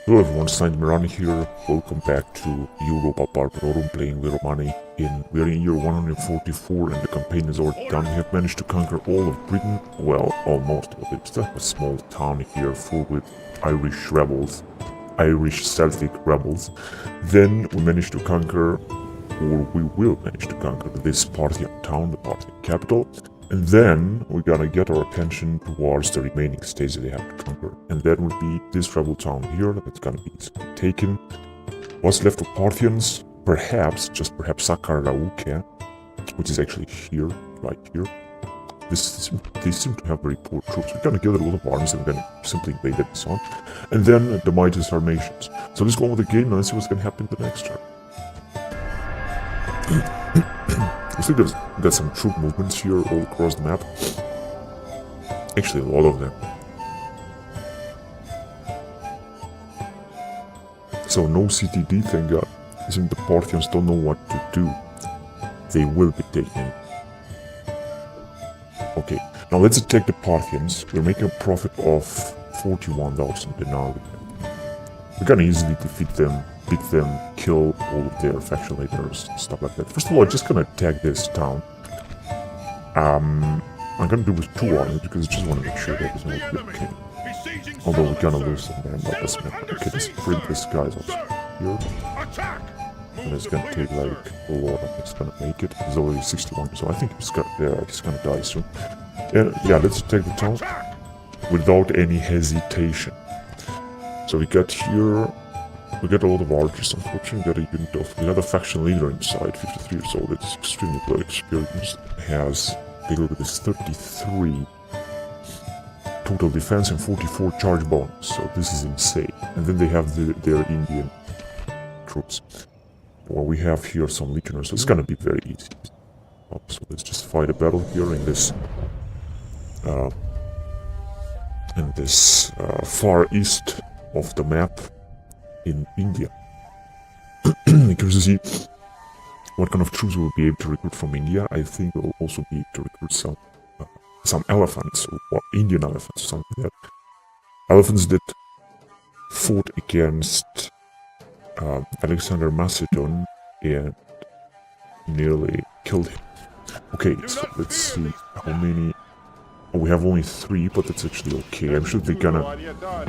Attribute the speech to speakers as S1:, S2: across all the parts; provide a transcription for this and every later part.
S1: Hello everyone, Saint Mirani here. Welcome back to Europa Barbarorum, playing with Romani. We are in year 144 and the campaign is already done. We have managed to conquer all of Britain, well, almost. It's just a small town here full with Irish rebels, Irish Celtic rebels. Then we managed to conquer, or we will manage to conquer, this Parthian town, the Parthian capital. And then we're gonna get our attention towards the remaining states that they have to conquer. And that would be this rebel town here, that's gonna be taken. What's left of Parthians? Perhaps, just perhaps Sakarauke, which is actually here, right here. They seem to have very poor troops. We're gonna gather a lot of armies and then simply invade them and so on. And then the mighty Sarmatians. So let's go on with the game now and see what's gonna happen the next turn. Looks like there's got some troop movements here all across the map. Actually, a lot of them. So no CTD, thank God. Isn't the Parthians don't know what to do. They will be taken. Okay, now let's attack the Parthians. We're making a profit of 41,000 denarii. We're gonna easily defeat them, beat them, kill all of their faction leaders, stuff like that. First of all, I'm just gonna attack this town. I'm gonna do it with 2 armies because I just want to make sure that it's not okay. Although we're gonna lose some men, but doesn't matter. Okay, let's bring this guy also here. And it's gonna take like a lot of it's gonna make it. He's already 61, so I think he's gonna die soon. And yeah, let's attack the town without any hesitation. So we got here, we got a lot of archers, unfortunately. We got a unit of, we got a faction leader inside, 53 years old, it's extremely well experienced. Has, take a look at this, 33 total defense and 44 charge bonus, so this is insane. And then they have their Indian troops. Well, we have here some legionnaires, so it's gonna be very easy. So let's just fight a battle here in this far east of the map in India. Because you see what kind of troops we'll be able to recruit from India. I think we'll also be able to recruit some elephants, or Indian elephants or something like that. Elephants that fought against Alexander Macedon and nearly killed him. Okay, so let's see how many. Oh, we have only 3, but that's actually okay. I'm sure they're gonna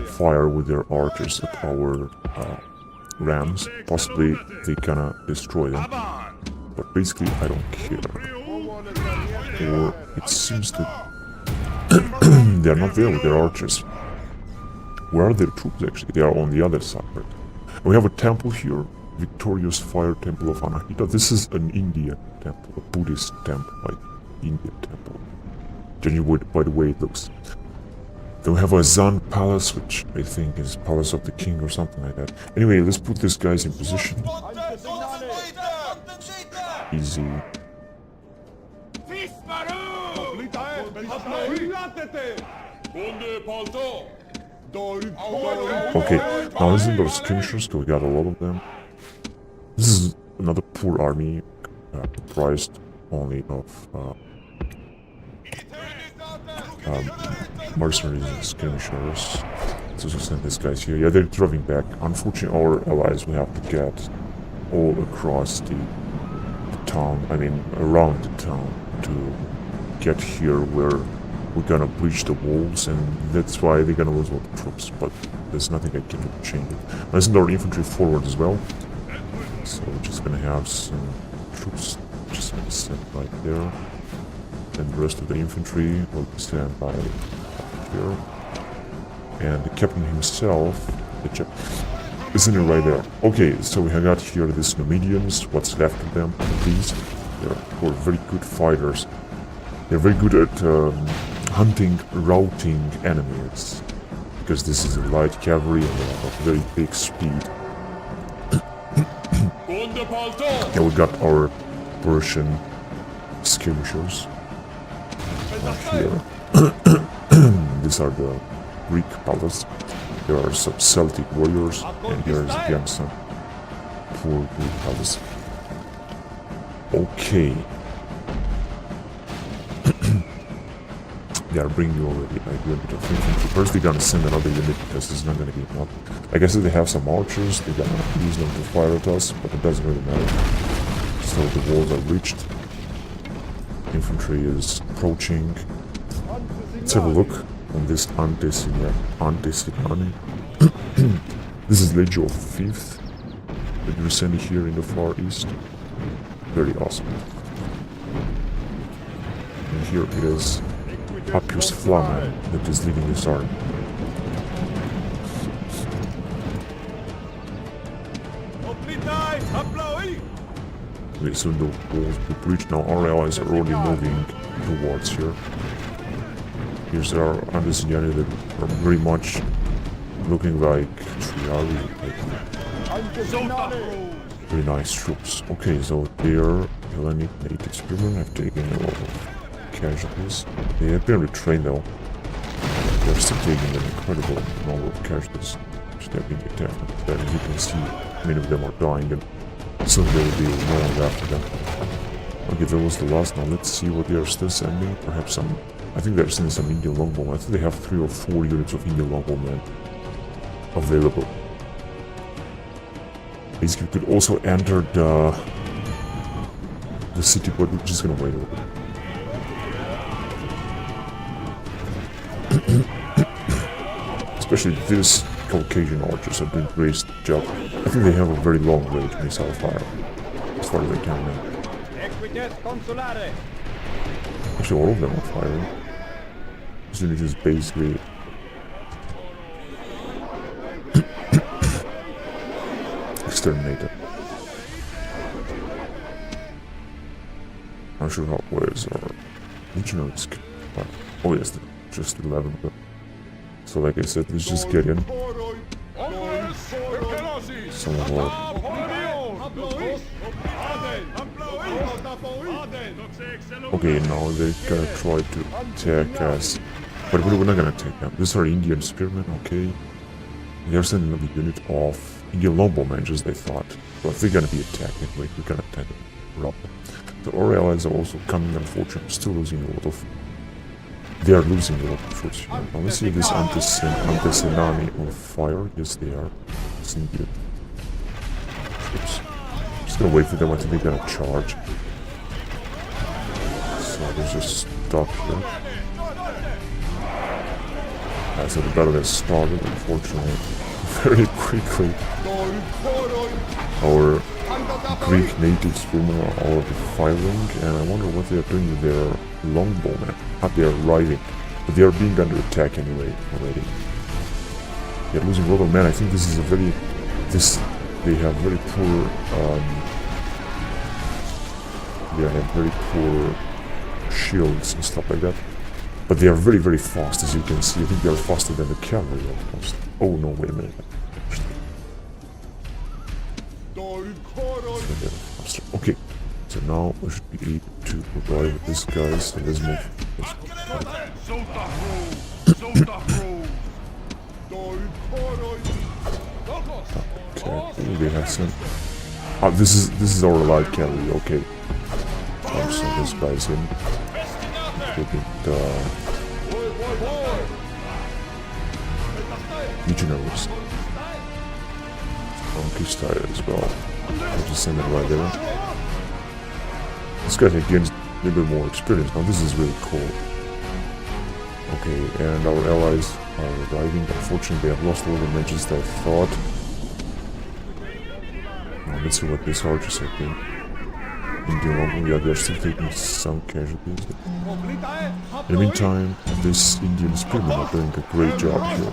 S1: fire with their archers at our rams. Possibly they're gonna destroy them. But basically, I don't care. Or it seems that they're not there with their archers. Where are their troops actually? They are on the other side. Right? We have a temple here. Victorious Fire Temple of Anahita. This is an Indian temple, a Buddhist temple, like Indian temple. Genuine by the way it looks. Then we have a Zan Palace, which I think is Palace of the King or something like that. Anyway, let's put these guys in position. Easy. Okay, now listen to those skirmishers, because we got a lot of them. This is another poor army, comprised only of mercenaries and skirmishers. Let's also send these guys here. Yeah, they're driving back. Unfortunately, our allies will have to get all across the town, I mean, around the town to get here where we're gonna breach the walls, and that's why they're gonna lose all the troops, but there's nothing I can do to change it. I send our infantry forward as well, so we're just gonna have some troops just gonna stand right there, and the rest of the infantry will be stand by here, and the captain himself, isn't it right there? Okay, so we have got here these Numidians, what's left of them, these, they're very good fighters. They're very good at hunting, routing enemies, because this is a light cavalry and they have a very big speed. Yeah, we got our Persian skirmishers here. These are the Greek palace. There are some Celtic warriors, and here is again some poor Greek palace. Okay. They are bringing already like a unit of infantry. First they're gonna send another unit because it's not gonna be enough. I guess if they have some archers, they're gonna use them to fire at us, but it doesn't really matter. So the walls are reached. Infantry is approaching. Let's have a look on this Antesignani. This is Legio of 5th that we're sending here in the far east. Very awesome. And here it is Appius Flamen that is leading this army. Okay, so the walls will breach now. Our allies are already moving towards here. Here's our Antesignani that are very much looking like Triari, like very nice troops. Okay, so they're Hellenic native spearmen have taken a lot of casualties. They have been retrained though. They're still taking an incredible number of casualties. They're being attacked. But as you can see, many of them are dying and soon there will be no one after them. Okay, that was the last. Now let's see what they are still sending. Perhaps some. I think they're sending some Indian longbowmen. I think they have 3 or 4 units of Indian longbowmen available. Basically, we could also enter the city, but we're just gonna wait a little bit. Especially these Caucasian archers are doing a great job. I think they have a very long range missile fire, as far as I can now. Actually, all of them are firing. This unit is basically exterminated. I'm not sure how where's our legionaries. Oh yes, just 11 of them. So like I said, let's just get in. Some of our... Okay, now they're gonna try to attack us. But we're not gonna attack them. These are Indian spearmen, okay. They're sending another unit of Indian longbowmen, just they thought. But they're gonna be attacked anyway, we're gonna attack them. Rob them. The our allies are also coming, unfortunately, still losing a lot of... They are losing a lot of troops here. Now let's see if this Antesignani on fire. Yes, they are. Some good troops. Just gonna wait for them. I think they're gonna charge. So they're just stuck here. So the battle has started, unfortunately, very quickly. Our Greek native spearmen are already firing, and I wonder what they are doing with their longbowmen. They are arriving, but they are being under attack anyway already. They're losing a lot of men. I think this is a very... They have very poor... they have very poor shields and stuff like that. But they are very, very fast, as you can see. I think they are faster than the cavalry almost. Oh no, wait a minute. Okay, so now we should be able to revive these guys. So let's move. Okay, they have some. Ah, this is our light cavalry. Okay, so this guy's in. Taking the legionaries. Conquista as well. I'll just send it right there. This guy gains a little bit more experience. Now this is really cool. Okay, and our allies are arriving. Unfortunately, they have lost all the mentions they thought. Now let's see what these archers are doing. Yeah, they're still taking some casualties. In the meantime, these Indian spearmen are doing a great job here.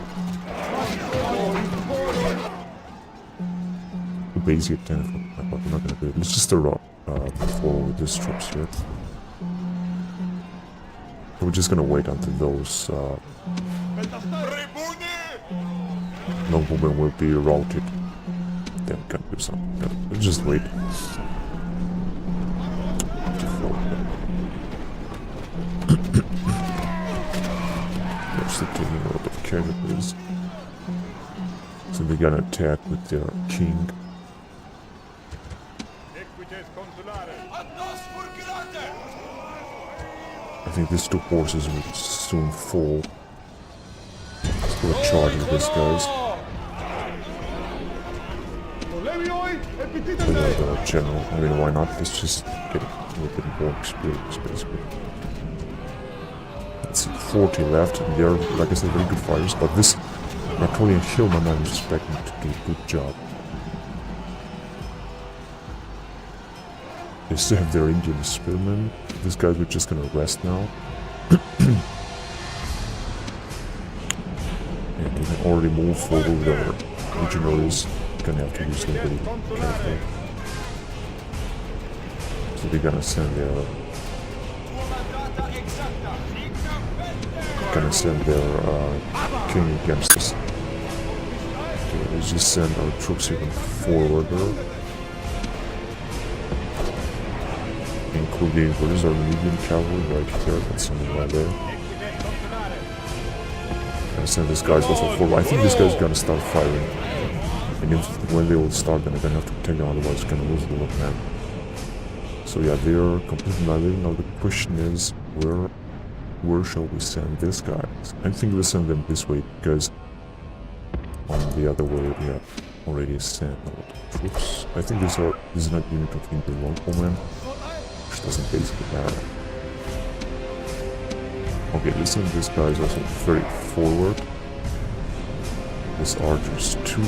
S1: Basic 10 but we're not gonna do it. Let's just follow these troops here. We're just gonna wait until those longbowmen will be routed. Then we can do something. Let's just wait. They're still taking a lot of casualties. So they're gonna attack with their king. I think these two horses will soon fall. Let's go charge with these guys. The general. I mean, why not? Let's just get a little bit more experience, basically. Let's see, 40 left, and they're, like I said, very good fighters, but this Anatolian hillman, I was expecting to do a good job. They still have their Indian spearmen. These guys are just gonna rest now. And they can already move forward with their legionaries. Gonna have to use them very carefully. So they're gonna send their king against us. Okay, let's just send our troops even forward there. Including, what is our Libyan cavalry right here? That's something right there. Gonna send these guys also forward. I think this guy's gonna start firing. And when they will start, then they're gonna have to protect them, otherwise it's gonna lose the lot, man. So yeah, they're completely annihilated. Now the question is, where shall we send these guys? I think we'll send them this way, because on the other way we have already sent a lot of troops. I think this is not unit of Indian longbowmen, which doesn't basically matter. Okay, listen, this guy is also very forward. This archers too.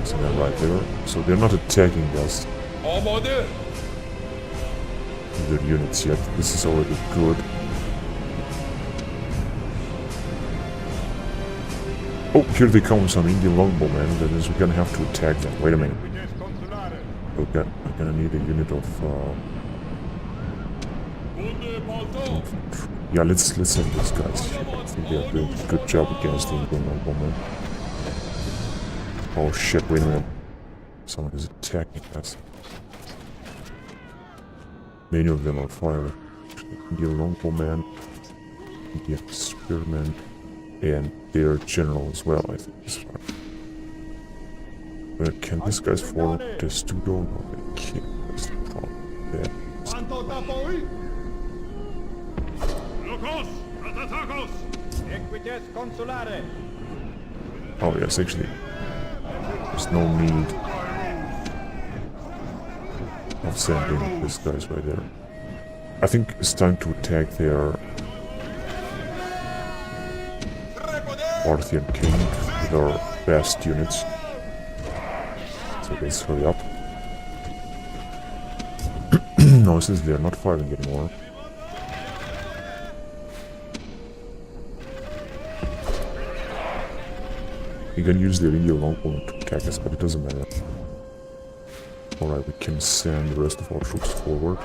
S1: So they're right there. So they're not attacking us with their units yet. This is already good. Oh, here they come with some Indian longbowmen. That means we're gonna have to attack them. Wait a minute. Okay, I'm gonna need a unit of yeah, let's send these guys. I think they're doing a good job against the Indian longbowmen. Oh shit, wait a minute. Someone is attacking us. Many of them are firing. Indian longbowmen, Indian spearmen, and their general as well, I think, is firing. But can these guys forward this to go? No, they can't. That's the problem. Yeah. Oh yes, actually, there's no need of sending these guys right there. I think it's time to attack their Parthian king with our best units. So let's hurry up. No, since they're not firing anymore. You can use the Indian longbowmen to attack us, but it doesn't matter. Alright, we can send the rest of our troops forward.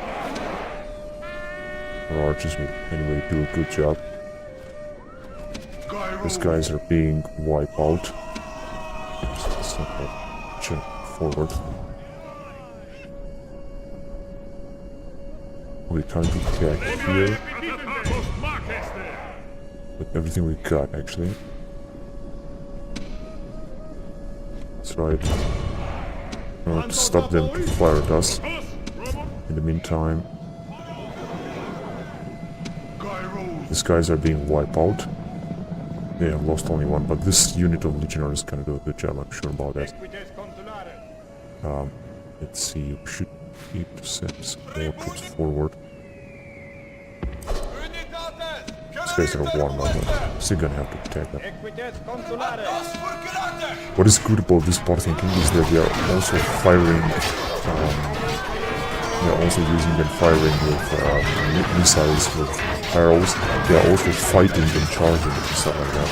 S1: Our archers will anyway do a good job. These guys are being wiped out. So let's not forward. We're trying to attack here with everything we got, actually. That's right. In order to stop them to fire at us. In the meantime, these guys are being wiped out. They have lost only one, but this unit of legionaries is gonna do a good job, I'm sure about that. Let's see, we should need to send some more troops forward. These guys are warm up, still gonna have to attack them. What is good about this Parthian king is that they are also firing, they are also using and firing with missiles, with arrows. They are also fighting and charging and stuff like that.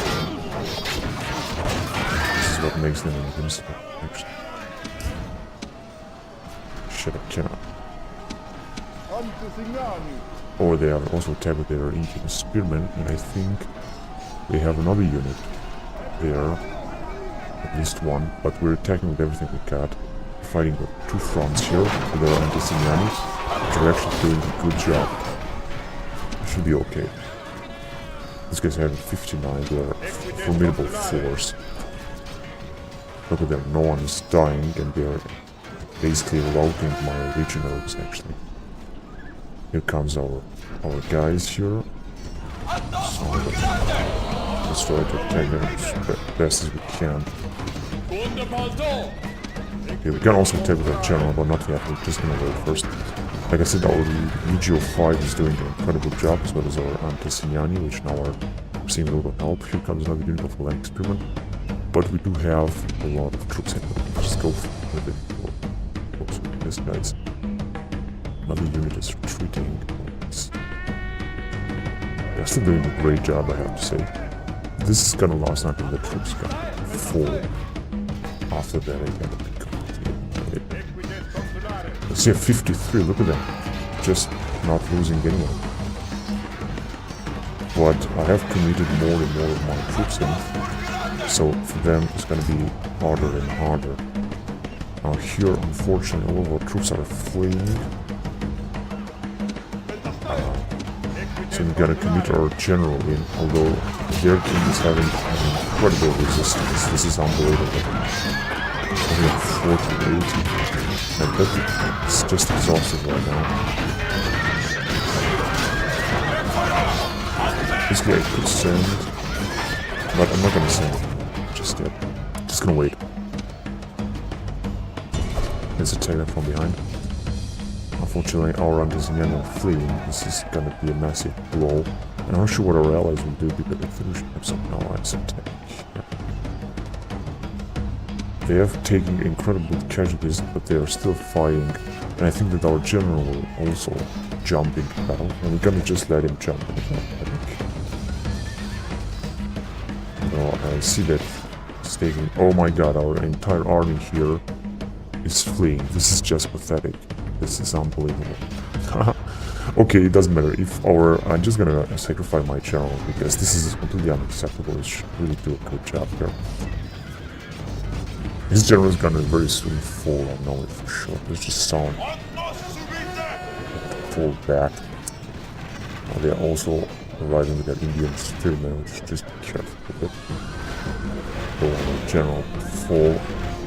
S1: This is what makes them invincible, actually. Shit, I cannot. Or they are also attacked with their Indian spearmen, and I think they have another unit there, at least one, but we're attacking with everything we got. We're fighting with two fronts here, with our Antisignani, which are actually doing a good job. It should be okay. These guys are having 59, they are a formidable force. Look at them, no one is dying, and they are basically routing my legionaries, actually. Here comes our guys here. So let's try to attack them as best as we can. Okay, we can also attack with our general, but not yet. We're just gonna wait first. Like I said, our Legio 5 is doing an incredible job, as well as our Antesignani, which now are receiving a little bit of help. Here comes another unit of land experiment. But we do have a lot of troops in. Just go with it. This guy's another unit is retreating. They're still doing a great job, I have to say. This is gonna last until the troops come full. After that, they're gonna be completely. Let's see, 53. Look at them, just not losing anyone. But I have committed more and more of my troops in, so for them it's gonna be harder and harder. Now here, unfortunately, all of our troops are fleeing. So we gotta commit our general in, although their king is having incredible resistance. This is unbelievable. We have 40, 80, and that's just exhausted right now. This guy could send, but I'm not gonna send it just yet. Just gonna wait. Let's attack them from behind. Unfortunately, our Antesignani are fleeing. This is gonna be a massive blow. And I'm not sure what our allies will do, because I think we should have some allies attack. They have taken incredible casualties, but they are still fighting. And I think that our general will also jump into battle. And we're gonna just let him jump into battle, I think. No, I see that it's taking... Oh my god, our entire army here is fleeing. This is just pathetic. This is unbelievable. Okay, it doesn't matter if our... I'm just gonna sacrifice my general, because this is completely unacceptable. It should really do a good job here. His general is gonna very soon fall, I know it for sure. Let's just sound fall back. They are also arriving with their Indian spearmen, which just be careful with it. Don't want the general to fall.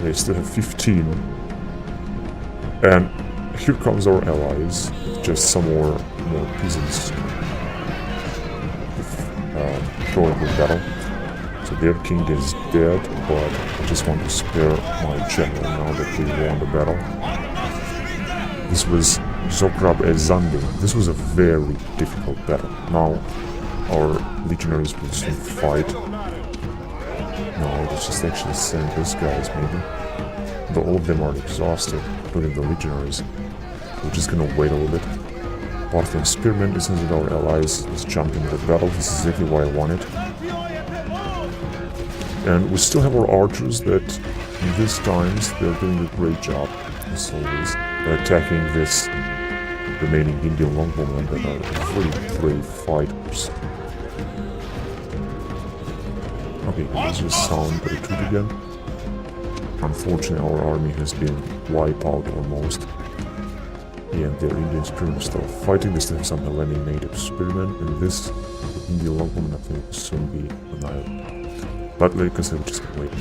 S1: They still have 15. And here comes our allies, just some more peasants going to battle. So their king is dead, but I just want to spare my general now that we won the battle. This was Zokrab Ezandi. This was a very difficult battle. Now our legionaries will soon fight. No, let's just actually send these guys maybe. Though all of them are exhausted, including the legionaries. We're just gonna wait a little bit. Parthian spearmen isn't with our allies. Let's jump into the battle. This is exactly what I wanted. And we still have our archers that, in these times, they're doing a great job, as always. They're attacking this remaining Indian longbowmen that are very brave fighters. Okay, let's just sound the retreat again. Unfortunately, our army has been wiped out almost. And their Indian spearmen are still fighting. They still have some Hellenic native spearmen, and this Indian longbowman I think will soon be annihilated. But like I said, we're just gonna wait.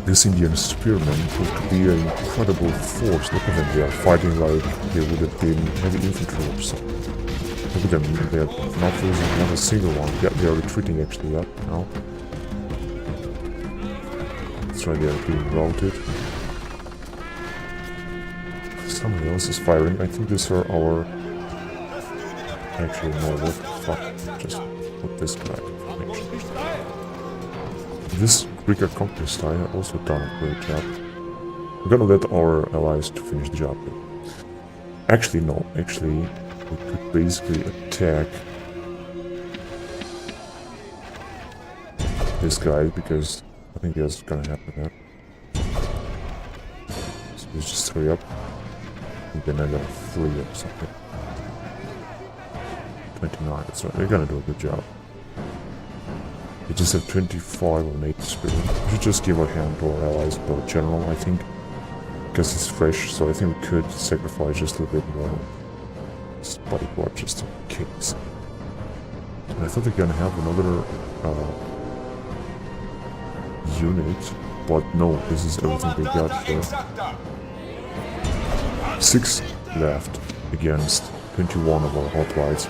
S1: This Indian spearmen proved to be an incredible force. Look at them, they are fighting like they would have been heavy infantry or something. Look at them, they're not losing not a single one. Yeah, they are retreating actually, yeah, now. That's right, they are being routed. Somebody else is firing. I think these are our... Actually, no, what the fuck, just... Put this guy. This Greek conquest I also done a great job. We're gonna let our allies to finish the job. Actually, no. Actually, we could basically attack this guy because I think that's gonna happen there. So let's just hurry up. And then I'm gonna flee or something. 29, that's right, they're gonna do a good job. We just have 25 on 8 spirit. We should just give a hand to our allies, to our general, I think. Because it's fresh, so I think we could sacrifice just a little bit more. But it was just in case. And I thought they're gonna have another unit, but no, this is everything they got here. 6 left against 21 of our hoplites.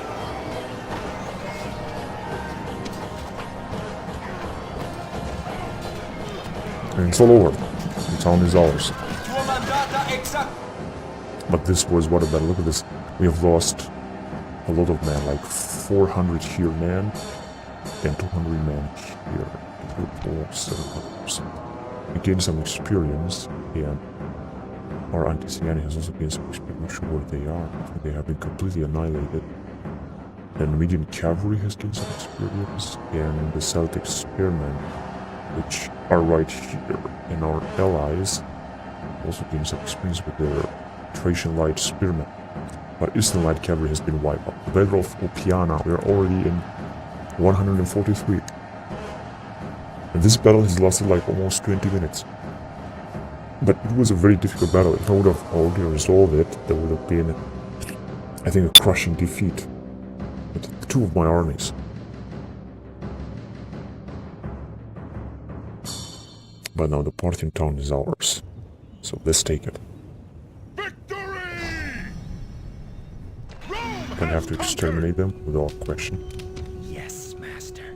S1: And it's all over. The town is ours. But this was what a battle. Look at this. We have lost a lot of men, like 400 here men and 200 men here. We lost 700%. We gained some experience, and our anti-Siani has also gained some experience. I'm not sure where they are. I think they have been completely annihilated. And Median Cavalry has gained some experience, and the Celtic Spearmen, which are right here, and our allies also gained some experience with their Thracian Light Spearmen. But Eastern Light Cavalry has been wiped out. The Battle of Opiana, we are already in 143. And this battle has lasted like almost 20 minutes. But it was a very difficult battle. If I would have already resolved it, there would have been, I think, a crushing defeat. But two of my armies. But now the Parthian town is ours. So let's take it. Gonna have to exterminate them without question.
S2: Yes, master.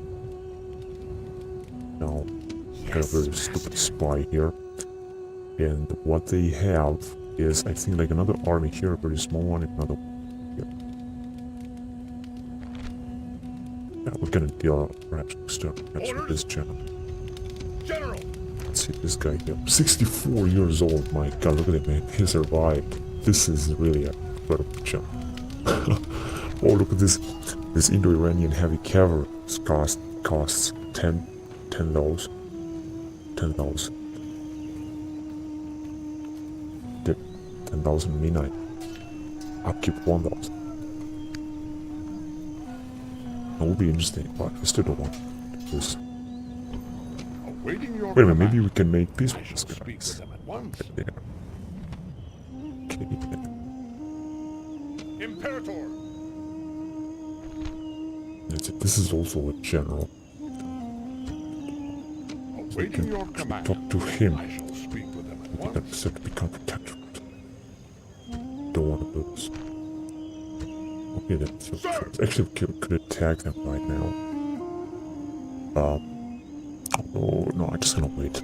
S1: Now, got a very stupid spy here. And what they have is, I think, like another army here, a very small one, and another one here. Yeah, we're gonna deal perhaps exterminate this channel.
S2: General.
S1: Let's see this guy here. 64 years old, my god, look at him, man. He survived. This is really a incredible channel. Oh, look at this. This Indo-Iranian heavy cavalry costs 10,000. 10,000 mina. Upkeep 1,000. That would be interesting, but I still don't want to do this. Wait a minute, maybe we can make peace with this guys. Yeah. Okay.
S2: Imperator.
S1: This is also a general.
S2: Awaiting your command.
S1: Talk to him.
S2: I shall speak with them at
S1: We
S2: once.
S1: can set to become protectorate. Don't want to lose. Okay then, so actually we could attack them right now. Oh no, I'm just gonna wait.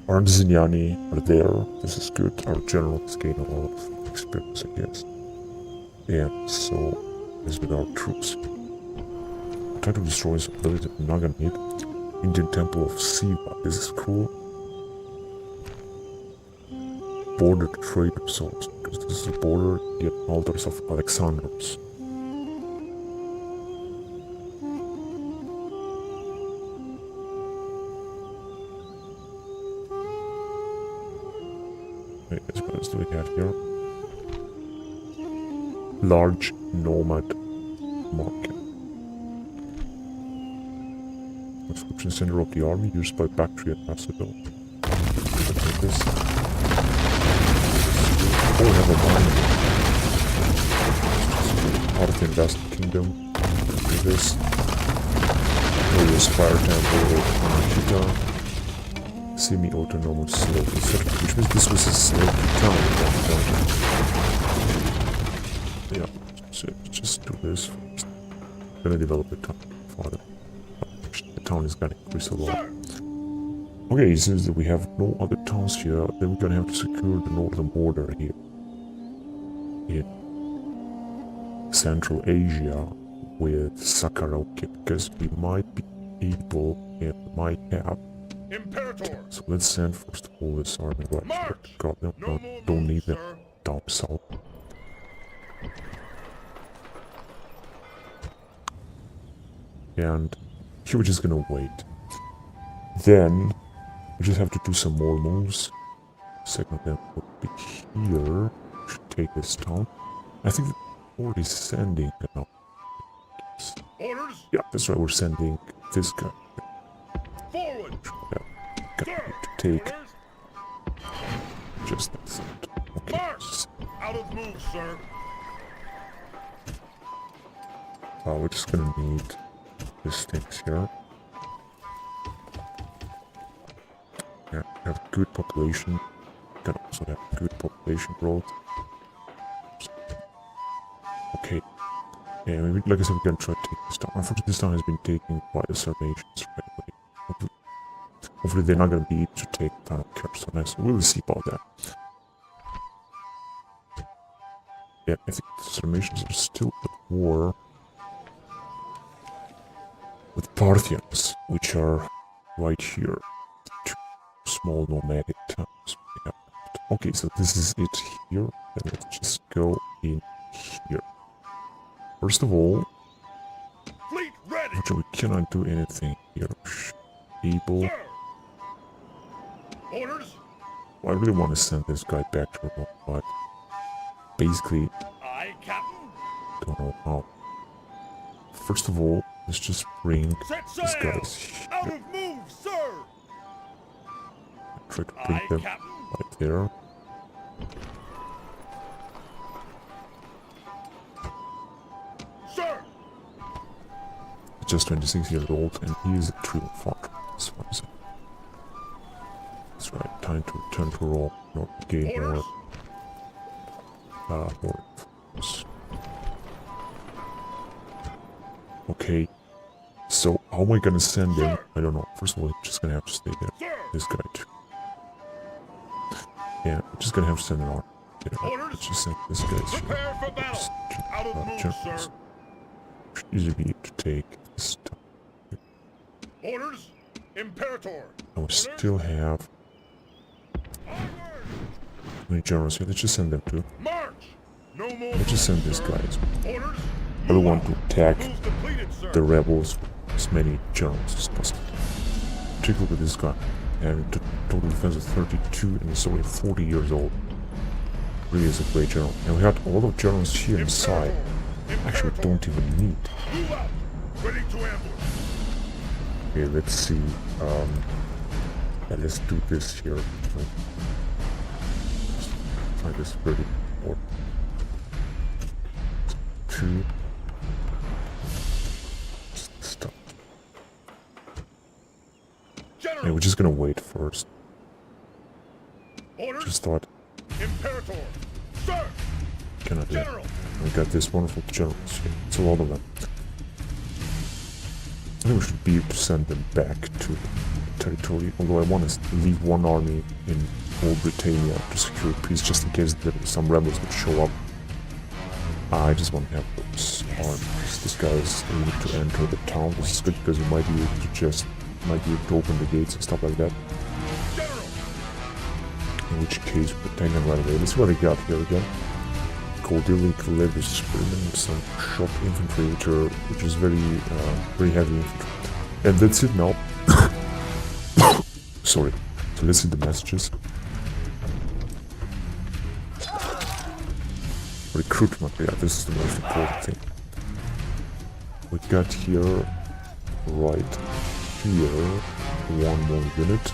S1: Our Zinyani are there. This is good. Our general has gained a lot of experience, I guess. And so is with our troops. Try to destroy some village of Naganid. Indian Temple of Siva. This is cool. Border trader zones, because this is the border, the altars of Alexandros. Wait, what else do we have here? Large nomad market. Conscription center of the army used by Bactria and Macedon. Like this. Oh, we have a mine. Out of the Invest Kingdom. Do this. Various fire temple of Anahita. Semi-autonomous slave city, which means this was a slave town at one point. Yeah, so just do this first. I'm gonna develop a town further. The town is gonna increase a lot. Okay, it seems that we have no other towns here, then we're gonna have to secure the northern border here. In Central Asia with Sakharovki, because we might be able and might have.
S2: Imperator.
S1: So let's send first of all this army right here. Got them,
S2: No
S1: don't need them
S2: sir.
S1: down south. And here we're just gonna wait. Then we just have to do some more moves. Second of them would be here. We should take this town. I think we're already sending. No.
S2: Orders.
S1: Yeah, that's right. We're sending this guy.
S2: Forward.
S1: Yeah, gonna need to take
S2: Orders.
S1: just that side. Okay.
S2: March. Out of move, sir.
S1: We're just gonna need these things here. Yeah, we have good population. Can also have good population growth. Okay. Yeah, maybe, like I said, we're gonna try to take this down. Unfortunately, this town has been taken by the Sarmatians right away. Hopefully they're not gonna be able to take down Kherson, so we'll see about that. Yeah, I think the Sarmatians are still at war with Parthians, which are right here. Two small nomadic towns. Yeah. Okay, so this is it here. And let's just go in here. First of all,
S2: Fleet ready.
S1: we cannot do anything here. Able.
S2: Sir. Orders.
S1: Well, I really want to send this guy back to Rome, but basically,
S2: Aye, Captain.
S1: don't know how. First of all, let's just bring
S2: Set
S1: these
S2: sail.
S1: guys
S2: Out
S1: here.
S2: of move, sir.
S1: Try to bring
S2: Aye,
S1: them
S2: Captain.
S1: right there.
S2: Sir.
S1: Just 26 years old, and he is a true father. That's what I said. That's right, time to return to Rome, not gain more,
S2: Orders.
S1: more influence. Okay, so how am I gonna send him? I don't know. First of all, he's just gonna have to stay there.
S2: Sir.
S1: This guy too. Yeah, I'm just gonna have to send an army. Yeah,
S2: Orders.
S1: let's just send this guy here.
S2: Prepare for battle. Out of move,
S1: generals.
S2: sir.
S1: Should easily be able to take this town.
S2: Orders. Imperator.
S1: And we still have
S2: Onward.
S1: many generals here. Let's just send them too.
S2: March. No more.
S1: Let's just send this
S2: sir.
S1: guy as well.
S2: Orders.
S1: I don't want to attack
S2: Moves completed, sir.
S1: the rebels with as many generals as possible. Take a look at this guy. And the total defense of 32 and he's only 40 years old. Really is a great general. And we had a lot of generals here inside. Actually, we don't even need.
S2: Move out. Ready to ambush.
S1: Okay, let's see. Yeah, let's do this here. Try this pretty important. 2. Stop.
S2: General.
S1: Yeah, we're just gonna wait first.
S2: Orders.
S1: Just thought,
S2: Imperator. Sir.
S1: cannot do it.
S2: General.
S1: We got this wonderful generals here. It's a lot of them. I think we should be able to send them back to territory, although I want to leave one army in Old Britannia to secure peace just in case there some rebels would show up. I just want to have those armies. This guy is able to enter the town. This is good because you might be able to open the gates and stuff like that.
S2: General.
S1: In which case we'll take them right away. Let's see what they got here again. Caudilly cavalry spearmen, some shot infantry, which is very heavy infantry. And that's it now. Sorry. So let's see the messages. Recruitment, yeah, this is the most important thing. We got here, right here, one more unit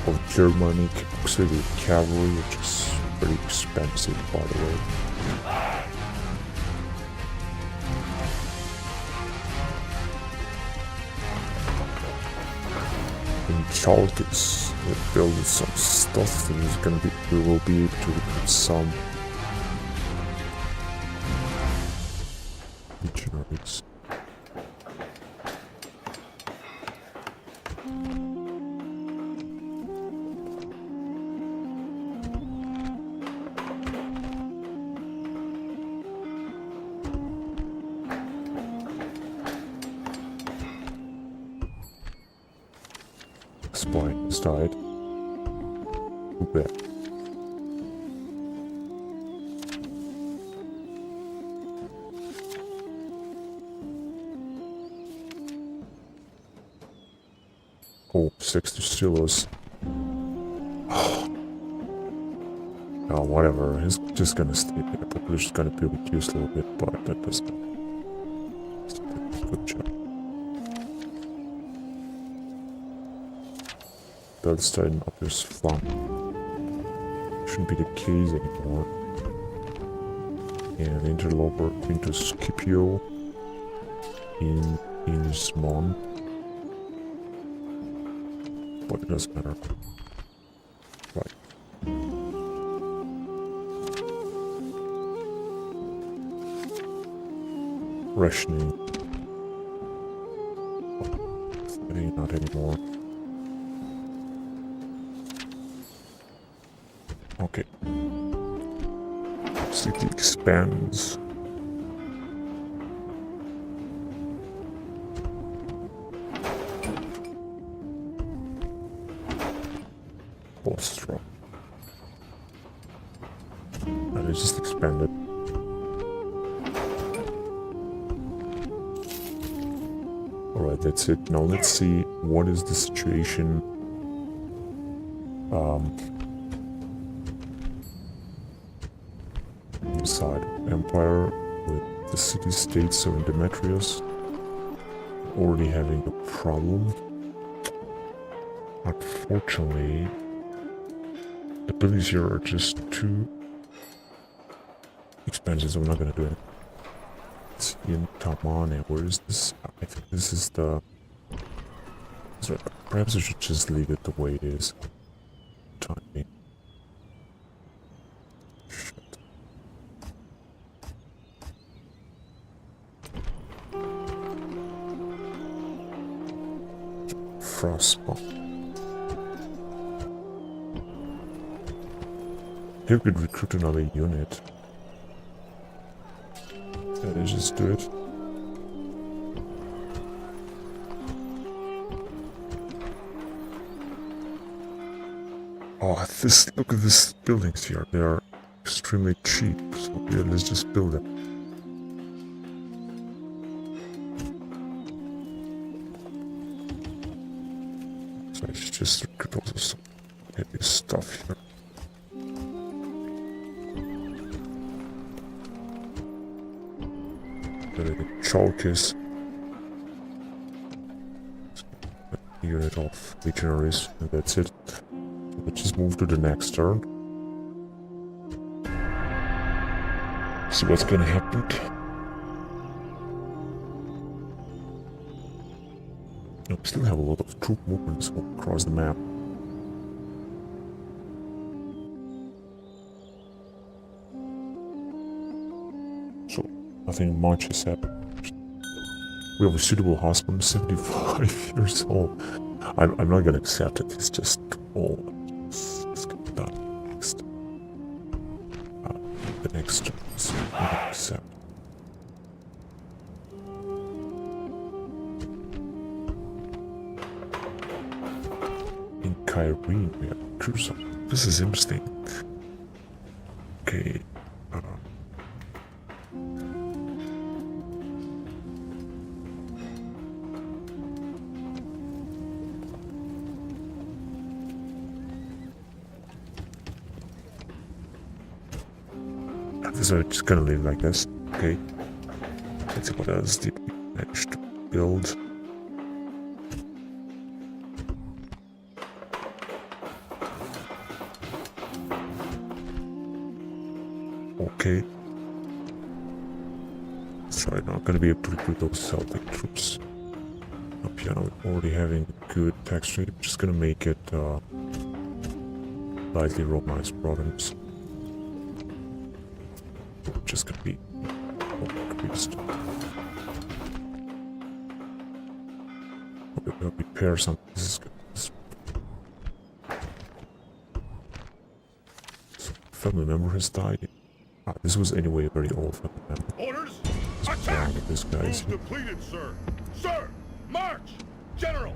S1: of Germanic auxiliary cavalry, which is very expensive, by the way. In Chalkis, we're building some stuff, and we will be able to recruit some legionaries. Spy has died. Too bad. Oh, 60 Silos. Oh, whatever. He's just gonna stay there. Population's gonna be reduced a little bit, but that doesn't. Good job. That's tighten up his flank. Shouldn't be the case anymore. And interloper into Scipio in Ismon. But it doesn't matter. Right. rationing. Not anymore. Okay. City expands. Bostra. And it just expanded. Alright, that's it. Now let's see what is the situation inside Empire with the city-states of Demetrius already having a problem. Unfortunately, the buildings here are just too expensive, so I'm not gonna do it. It's in Tamane. Where is this? I think this is the... So perhaps I should just leave it the way it is. Timing. Shit. Frostbomb. Here we could recruit another unit. Let's just do it. Oh, this, look at these buildings here. They are extremely cheap. So yeah, let's just build them. So I should just recruit also some heavy stuff here. Chalkis. Unit of legionaries, and that's it. So let's just move to the next turn. See what's gonna happen. We still have a lot of troop movements across the map. So nothing much has happened. We have a suitable husband, 75 years old. I'm not gonna accept it. It's just old. It's done next. The next is not accept. In Kyrene, we have Crusoe. This is interesting. Okay. So just gonna leave like this. Okay. Let's see what else did we manage to build. Okay. Sorry, not gonna be able to recruit those Celtic troops. Up here, we're already having a good tax rate. I'm just gonna make it lightly Romanized province. Just gonna be increased. We're gonna repair some. This is good. So, family member has died. This was anyway a very old family member.
S2: Orders! Attack!
S1: This guy's
S2: depleted, sir. Sir, march! General!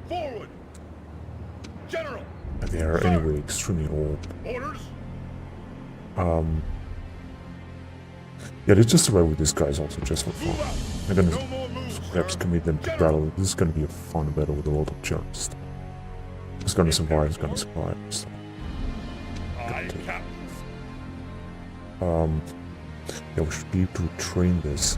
S2: Forward! General!
S1: They are
S2: sir.
S1: Anyway extremely old.
S2: Orders!
S1: Yeah, let's just survive with these guys also, just for fun. I'm gonna perhaps commit them to battle. This is gonna be a fun battle with a lot of germs. It's gonna survive, it's gonna survive. So. Yeah, we should be able to train this.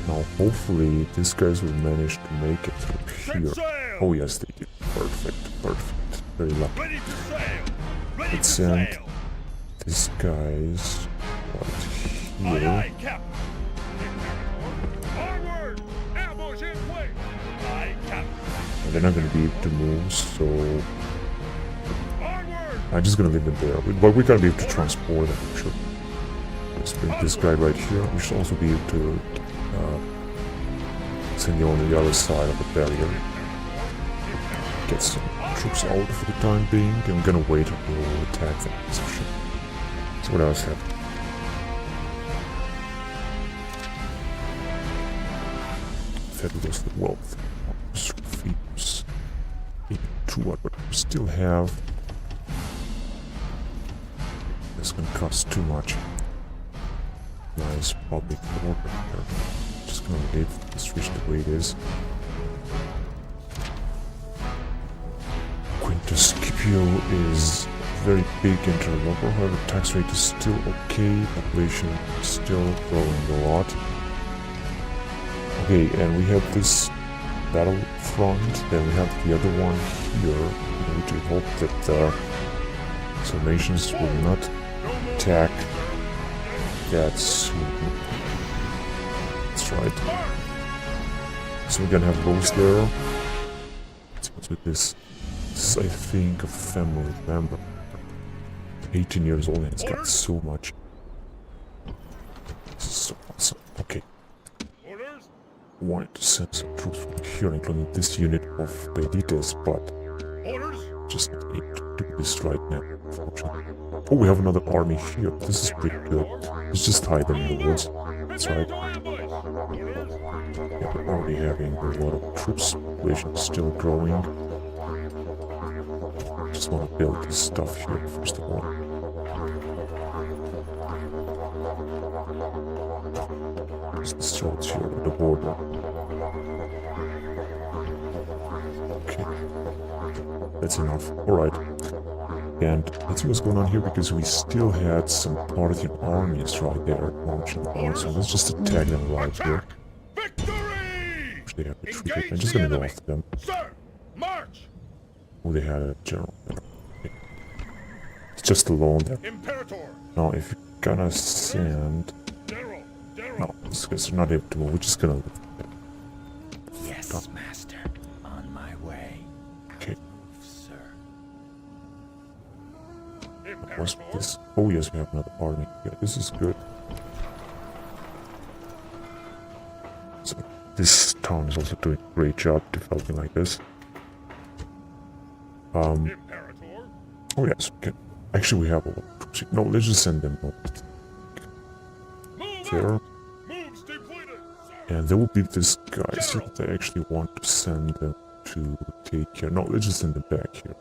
S1: Now, hopefully, these guys will manage to make it through here. Oh yes, they did. Perfect, perfect. Very lucky. Let's send these guys right here. And they're not going to be able to move, so I'm just going to leave them there. But we're going to be able to transport them, sure. Let's bring this guy right here. We should also be able to send you on the other side of the barrier. Get some troops out for the time being. I'm gonna wait until we'll attack that position. So what else happened? Fabulous the wealth. Features. 82, but we still have. This gonna cost too much. Nice public order here. Just gonna leave this region the way it is. Quintus Scipio is very big interloper, however tax rate is still okay, population is still growing a lot. Okay, and we have this battlefront, then we have the other one here. We need to hope that some nations will not attack that soon. That's right. So we're gonna have those there. What's with this? This is, I think, a family member. 18 years old and it's got so much. This is so awesome. Okay. Wanted to send some troops from here, including this unit of CTDs, but just not able to do this right now, unfortunately. Oh, we have another army here. This is pretty good. Let's just hide them in the woods. That's right. Yeah, we're already having a lot of troops. Population is still growing. Just want to build this stuff here first of all. There's the swords here at the border. Okay. That's enough. Alright. And let's see what's going on here, because we still had some Parthian armies right there marching on. So let's just attack them right here. Which they have retreated. I'm just gonna go after them. Oh, they had a general there. Okay. It's just alone there. Now, if you're gonna send... No, these guys are not able to move. We're just gonna leave them.
S3: Yes, master. On my way.
S1: Okay.
S3: Sir.
S1: What's this? Oh yes, we have another army. Yeah, this is good. So this town is also doing a great job developing like this. Oh yes, okay. Actually, we have a lot of troops. No, let's just send them over there. And there will be this guys here that I actually want to send them to take care. No, let's just send them back here.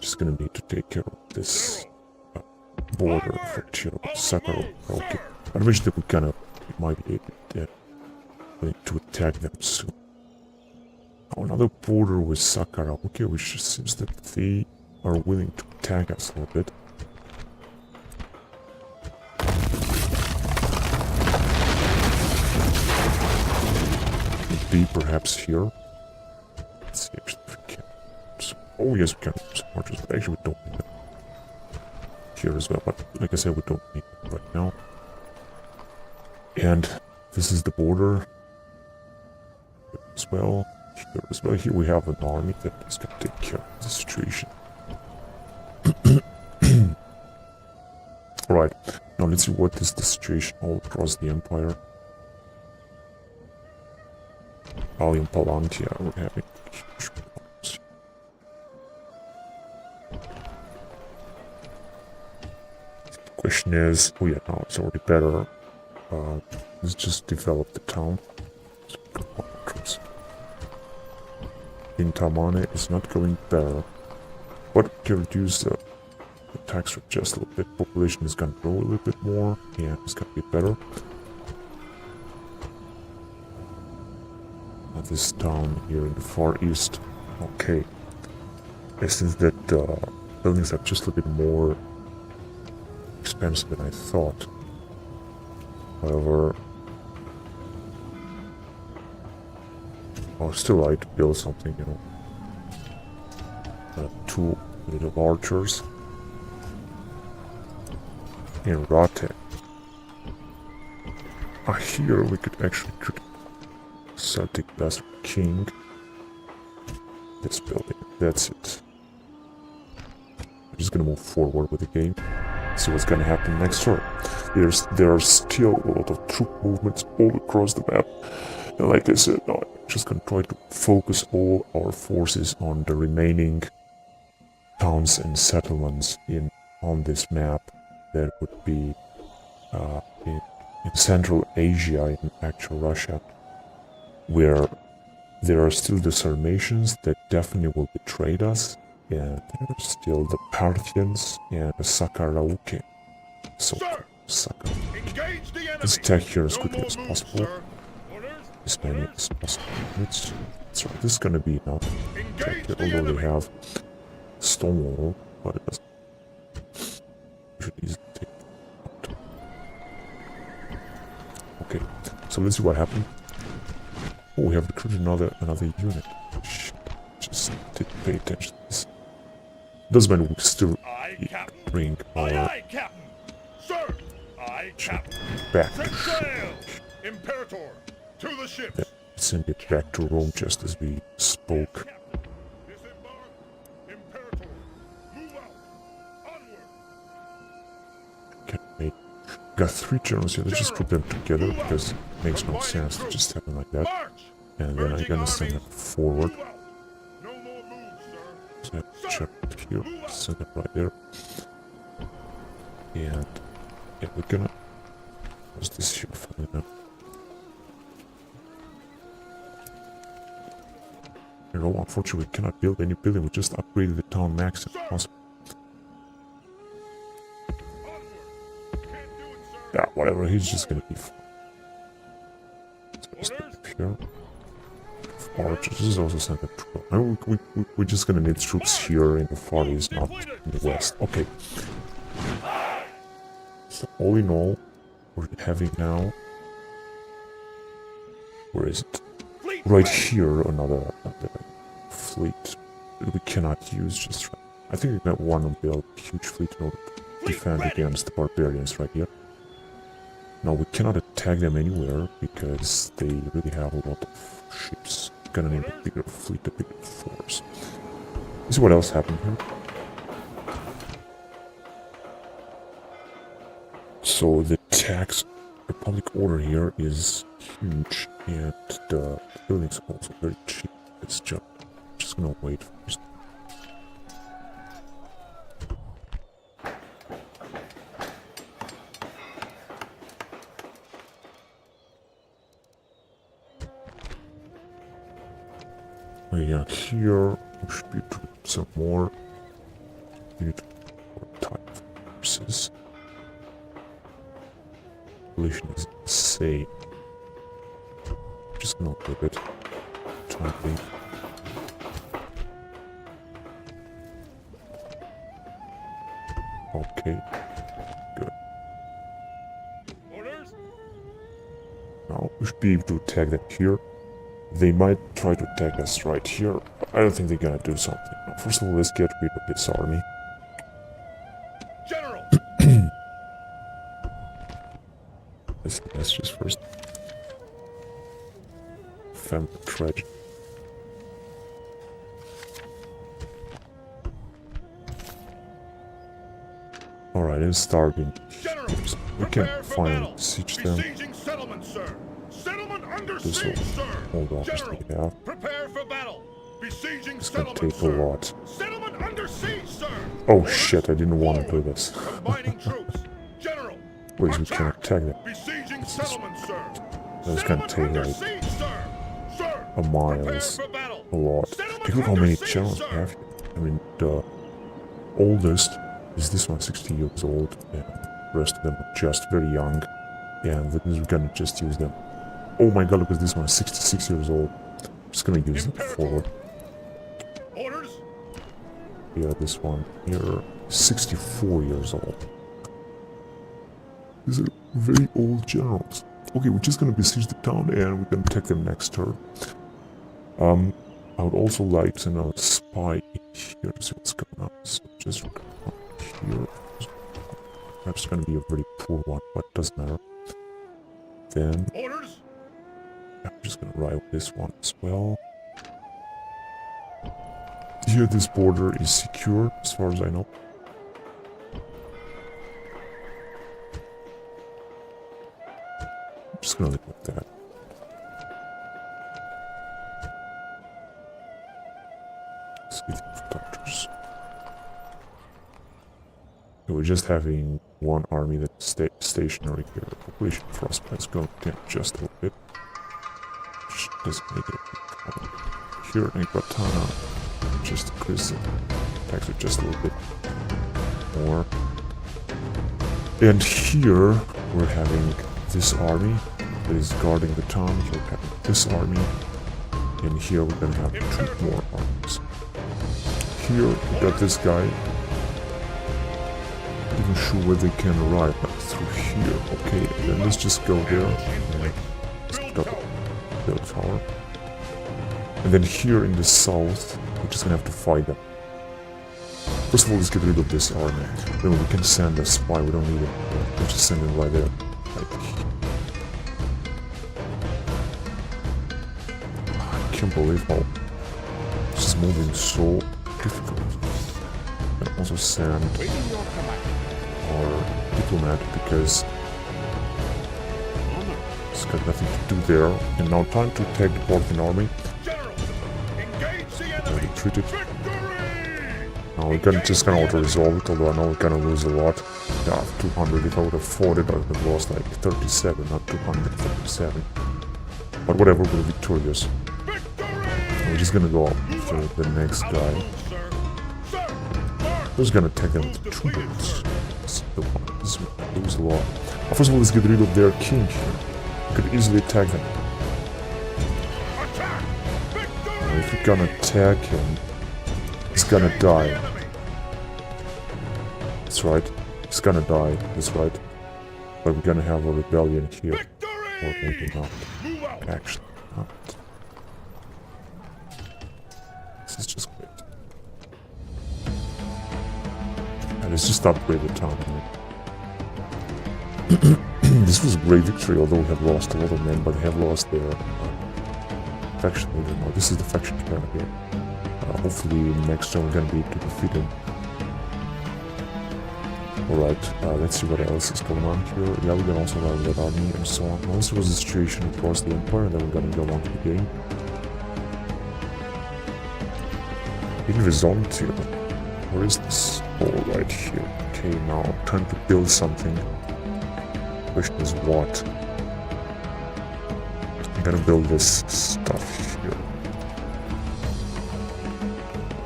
S1: Just gonna need to take care of this border frontier of Sakharov. Okay. I wish that we might be able to attack them soon. Oh, another border with Sakharov. Okay, which seems that they are willing to attack us a little bit. Be perhaps here. Let's see actually if we can. Oh yes, we can do some marches, but actually we don't need them here as well. But like I said, we don't need them right now. And this is the border as well. Here as well. Here we have an army that is going to take care of the situation. Alright, now let's see what is the situation all across the empire. Allium Palantia, we're having huge problems. The question is, oh yeah, now it's already better. Let's just develop the town. In Tamane is not going better, but we can reduce the tax rate just a little bit. Population is going to grow a little bit more, and it's going to be better. This town here in the far east. Okay. It seems that buildings are just a little bit more expensive than I thought. However, I would still like to build something, you know. 2 little archers. In Rate. Here we could actually Celtic Bastard King. This building. That's it. I'm just gonna move forward with the game. See what's gonna happen next turn. there are still a lot of troop movements all across the map. And like I said, I'm just gonna try to focus all our forces on the remaining towns and settlements on this map. That would be in Central Asia, in actual Russia, where there are still the Sarmatians that definitely will betray us, and there are still the Parthians and the Sakarauke. So,
S2: Engage the enemy.
S1: let's attack here as
S2: No
S1: quickly
S2: more
S1: as
S2: moves,
S1: possible.
S2: sir. Orders?
S1: As many as possible units. That's right, this is gonna be enough.
S2: Engage
S1: We
S2: the
S1: already
S2: enemy.
S1: have Stonewall, but it doesn't. We should easily take it out. Okay, so let's see what happened. Oh, we have recruited another unit. Shit, just didn't pay attention to this. Doesn't matter, we still
S2: Aye, Captain.
S1: bring our
S2: Aye, Captain. Sir. Aye, Captain.
S1: back
S2: Set sail. Imperator. To the ships.
S1: send it back to Rome just as we spoke.
S2: Captain. Disembark. Imperator. Move out. Onward.
S1: Can we got 3 generals here, let's just put them together because it makes no sense to just have them like that.
S2: March.
S1: And then I'm gonna send them forward.
S2: Move out. No more moves, sir.
S1: So I check here, send them right there. And yeah, we're gonna what's this here finally now? You know, unfortunately we cannot build any building, we just upgraded the town max if possible.
S2: Onward. Can't do it, sir.
S1: Yeah, whatever, he's just gonna be fine. So just
S2: Orders?
S1: up here. Archers, this is also sent a troop. I mean, we're just gonna need troops here in the far east, not in the west. Okay. So all in all, we're having now. Where is it?
S2: Fleet
S1: Right
S2: ready.
S1: here, another fleet that we cannot use just right. I think we might want to build a huge fleet in order to
S2: Fleet
S1: defend
S2: ready.
S1: against the barbarians right here. Now we cannot attack them anywhere because they really have a lot of ships. Gonna need a bigger fleet, a bigger force. Let's see what else happened here. So the tax republic order here is huge, and the buildings are also very cheap. It's just gonna wait first. Yeah, here we should be doing some more. We need more type of forces. Population is insane. Just gonna leave it. Try to leave. Okay. Good.
S2: Orders?
S1: Now we should be able to attack them here. They might try to attack us right here, but I don't think they're gonna do something. Now, first of all, let's get rid of this army.
S2: General.
S1: Let's just first family tragedy. Alright, it's starving.
S2: General.
S1: We
S2: Prepare
S1: can
S2: for
S1: finally
S2: battle.
S1: siege them.
S2: Besieging settlement, sir. Settlement under
S1: This
S2: siege,
S1: will
S2: sir.
S1: hold off as
S2: General.
S1: they have.
S2: Prepare for battle. Besieging
S1: It's gonna
S2: settlement,
S1: take a
S2: sir.
S1: lot.
S2: Settlement under siege, sir.
S1: Oh
S2: Orders?
S1: shit, I didn't want to do
S2: Forward.
S1: this.
S2: Combining troops. General.
S1: Wait, we can attack them.
S2: Besieging settlement, sir.
S1: That's gonna
S2: Settlement
S1: take
S2: under
S1: like
S2: siege, sir. Sir.
S1: a
S2: Prepare
S1: miles,
S2: for battle.
S1: a lot.
S2: Settlement
S1: Take a look how
S2: under
S1: many
S2: siege,
S1: generals
S2: sir.
S1: we have here. I mean, the oldest is this one, 60 years old, and the rest of them are just very young. And that means we're gonna just use them. Oh my god, look at this one, 66 years old. Just gonna use them
S2: Imperator.
S1: forward.
S2: Orders.
S1: Yeah, this one here, 64 years old. These are very old generals. Okay, we're just gonna besiege the town and we're gonna attack them next turn. I would also like to know a spy in here to see what's going on. So just come here. Perhaps it's gonna be a very poor one, but it doesn't matter. Then
S2: Orders.
S1: I'm just gonna ride with this one as well. Here, this border is secure, as far as I know. just gonna leave it like that. City of Doctors. So we're just having one army that's stationary here. Population frostbite is going down just a little bit. Which doesn't make it a big problem. Here in Iguatana, just increase the attacks with just a little bit more. And here we're having this army that is guarding the town. Here we're having this army. And here we're gonna have 2 more armies. Here we got this guy. Not even sure where they can arrive, but through here. Okay, then let's just go there and just build a tower. And then here in the south, we're just gonna have to fight them. First of all, let's get rid of this army. Then we can send a spy, we don't need it. We'll just send him right there. I can't believe how this is moving so difficult. And also send our diplomat because it's got nothing to do there. And now time to attack the Parthian army. Retreated. Now we're just gonna auto-resolve it, although I know we're gonna lose a lot. Yeah, 200. If I would have fought it, I would have lost like 37, not 237. But whatever, we're victorious. We're just gonna go after the next guy. Who's gonna attack them with 2 bullets? This is gonna lose a lot. First of all, let's get rid of their king here. We could easily attack them. If we're gonna attack him, he's gonna die. That's right. He's gonna die. That's right. But we're gonna have a rebellion here. Or maybe not. Actually, not. This is just great. And let's just upgrade the town. This was a great victory, although we have lost a lot of men, but they have lost their faction leader. No, this is the faction leader here. Hopefully next time we're gonna be able to defeat him. Alright, let's see what else is going on here. Yeah, we're gonna also run that army and so on. Once there was a situation across the empire, and then we're gonna go on to the game. In Byzantium. Where is this? Oh, right here. Okay, now time to build something. Question is what? I'm gonna build this stuff here.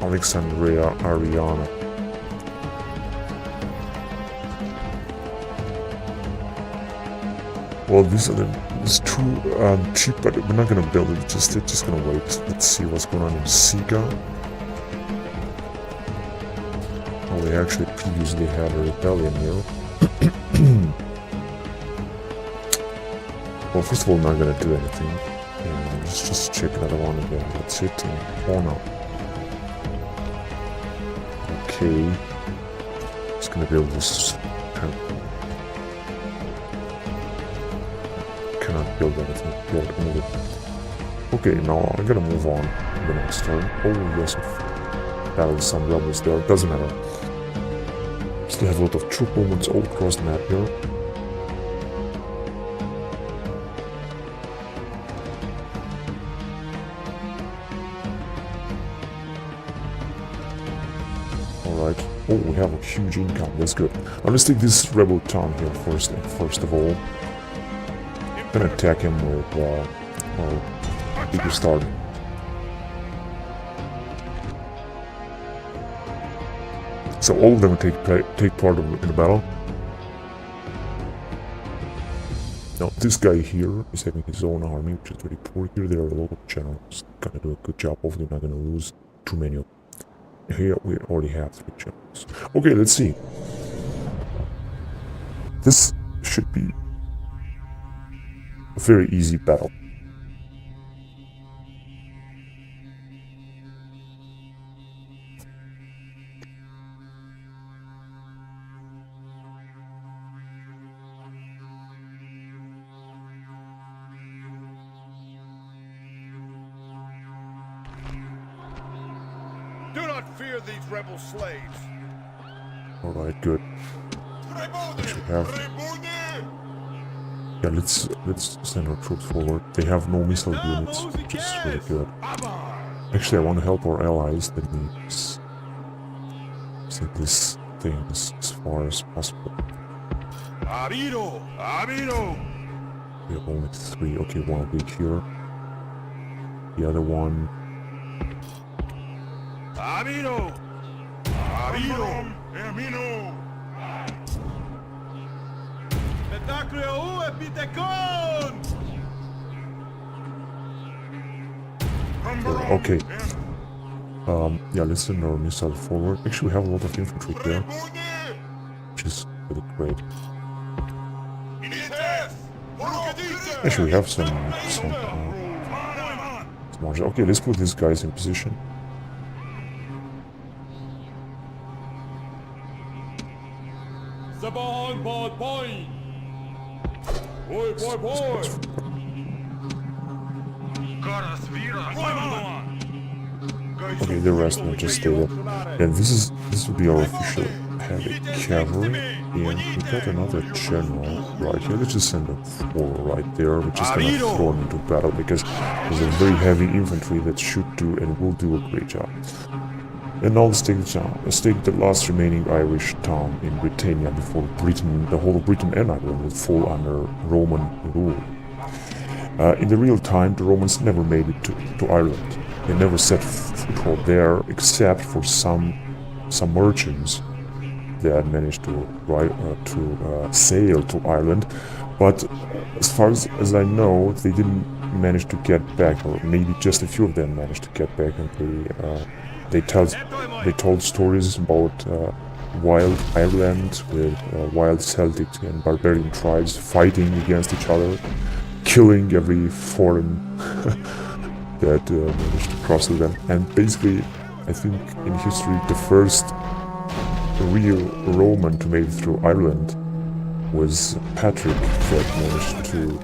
S1: Alexandria Ariana. Well, these too cheap, but we're not gonna build it. Just gonna wait. Let's see what's going on in Siga. Oh, they actually previously had a rebellion here. Well, first of all, I'm not gonna do anything. And let's just check another one again. That's it. Oh no. Okay. Just gonna build this temple. Cannot build anything. Yeah, move it. Okay, now I'm gonna move on to the next turn. Oh yes, battled some rebels there. Doesn't matter. Still have a lot of troop movements all across the map here. Alright. Oh, we have a huge income. That's good. Now let's take this rebel town here first of all. I'm gonna attack him with our biggest army. So all of them will take part in the battle. Now this guy here is having his own army, which is very poor here. There are a lot of generals. Gonna do a good job. Hopefully not gonna lose too many of them. Here we already have 3 generals. Okay, let's see. This should be a very easy battle.
S2: Do not fear these rebel slaves.
S1: Alright, good. Should have Yeah, let's send our troops forward. They have no missile units, which is really good. Actually, I want to help our allies. That means send this thing as far as possible.
S2: Amido! Amido!
S1: We have only 3. Okay, one will be here. The other one.
S2: Amido! Amido! Amino!
S1: Okay. Yeah, let's send our missile forward. Actually, we have a lot of infantry there, which is really great. Actually, we have some margin. Okay, let's put these guys in position. Okay, the rest will just stay there. And this will be our official heavy cavalry. And we got another general right here. Let's just send a 4 right there. We're just gonna throw him into battle because there's a very heavy infantry that should do and will do a great job. And now let's take the town. Let's take the last remaining Irish town in Britannia before Britain, the whole of Britain and Ireland will fall under Roman rule. In the real time, the Romans never made it to Ireland. They never set foothold there, except for some merchants that managed to sail to Ireland. But as far as I know, they didn't manage to get back, or maybe just a few of them managed to get back, and they told stories about wild Ireland with wild Celtic and barbarian tribes fighting against each other, killing every foreign that managed to cross to them. And basically, I think in history, the first real Roman to make it through Ireland was Patrick, that managed to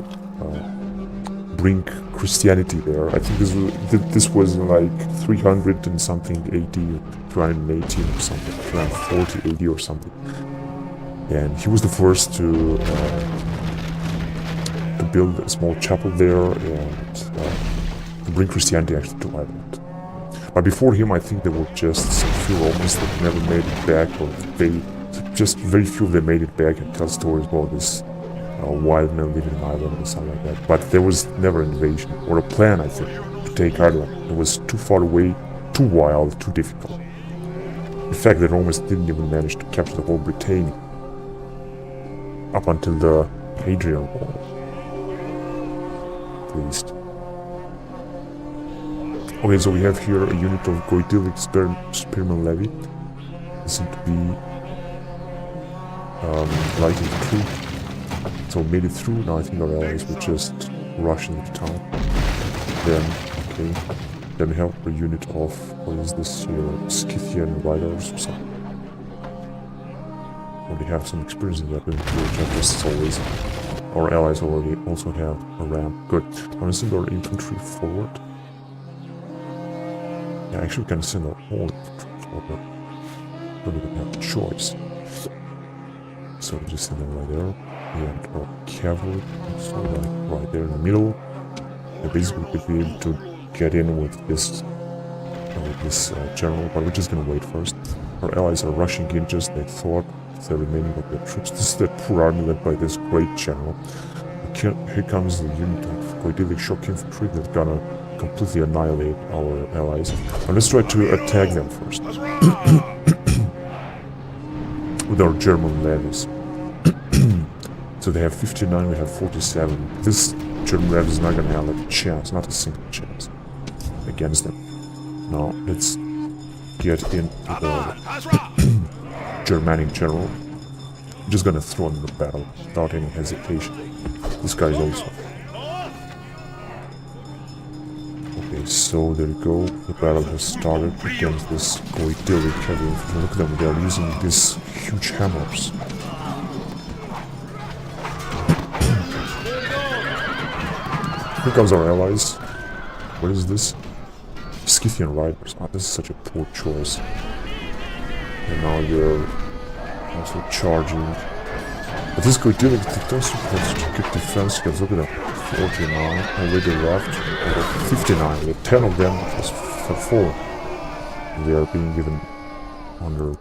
S1: bring Christianity there. I think this was like 300 and something AD, 318 or something, 340 AD or something. And he was the first to build a small chapel there and to bring Christianity actually to Ireland. But before him, I think there were just some few Romans that never made it back, or just very few of them made it back and tell stories about this wild men living in Ireland and something like that. But there was never an invasion or a plan, I think, to take Ireland. It was too far away, too wild, too difficult. In fact, the Romans didn't even manage to capture the whole Britannia up until the Hadrian Wall, at least. Okay, so we have here a unit of Goidelic Spearman Levy. They seem to be light infantry. So made it through. Now I think our allies will just rush into town. Then we have a unit of, what is this here, Scythian riders or something. Well, they have some experience in that, which as always. Our allies already also have a ram. Good. I'm gonna send our infantry forward. Yeah, actually we can send our whole infantry forward. Don't even have a choice. So we just send them right there. And our cavalry, so like right there in the middle. And basically we could be able to get in with this general, but we're just gonna wait first. Our allies are rushing in just like thought, the remaining of their troops. This is the poor army led by this great general. Here comes the unit of Goidelic shock infantry that's gonna completely annihilate our allies. And let's try to attack them first. With our German levies. So they have 59, we have 47. This German levy is not gonna have a chance, not a single chance against them. Now let's get into the Germanic general. I'm just gonna throw him in the battle without any hesitation. This guy is also. Okay, so there you go. The battle has started against this Goidelic heavy infantry. Look at them, they are using these huge hammers. Here comes our allies. What is this? Scythian riders. Ah, this is such a poor choice. And now they're also charging. But this Gladiator does support good defense skills. Look at that. 49 already left. 59. With 10 of them just for 4. They are being given under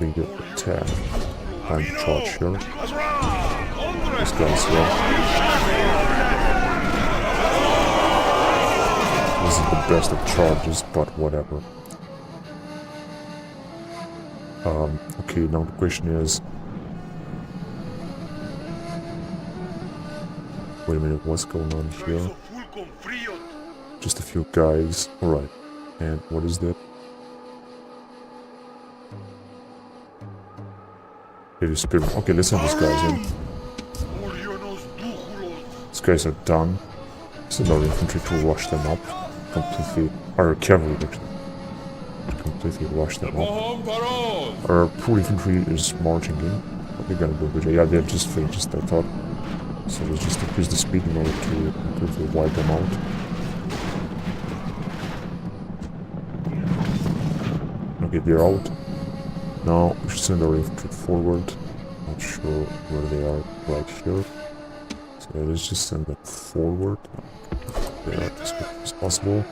S1: bigger attack. Time to charge here. This guy as well. This is the best of charges, but whatever. Okay, now the question is... Wait a minute, what's going on here? Just a few guys. Alright. And what is that? It is spearmen. Okay, let's send these guys in. These guys are done. Send our infantry to rush them up. Completely. Our cavalry actually. Completely rush them up. Our poor infantry is marching in. What are they gonna do? Yeah, they're just finished, I thought. So let's just increase the speed in order to completely wipe them out. Okay, they're out. Now we should send our infantry forward. Not sure where they are right here. So let's just send them forward. They are as quick as possible.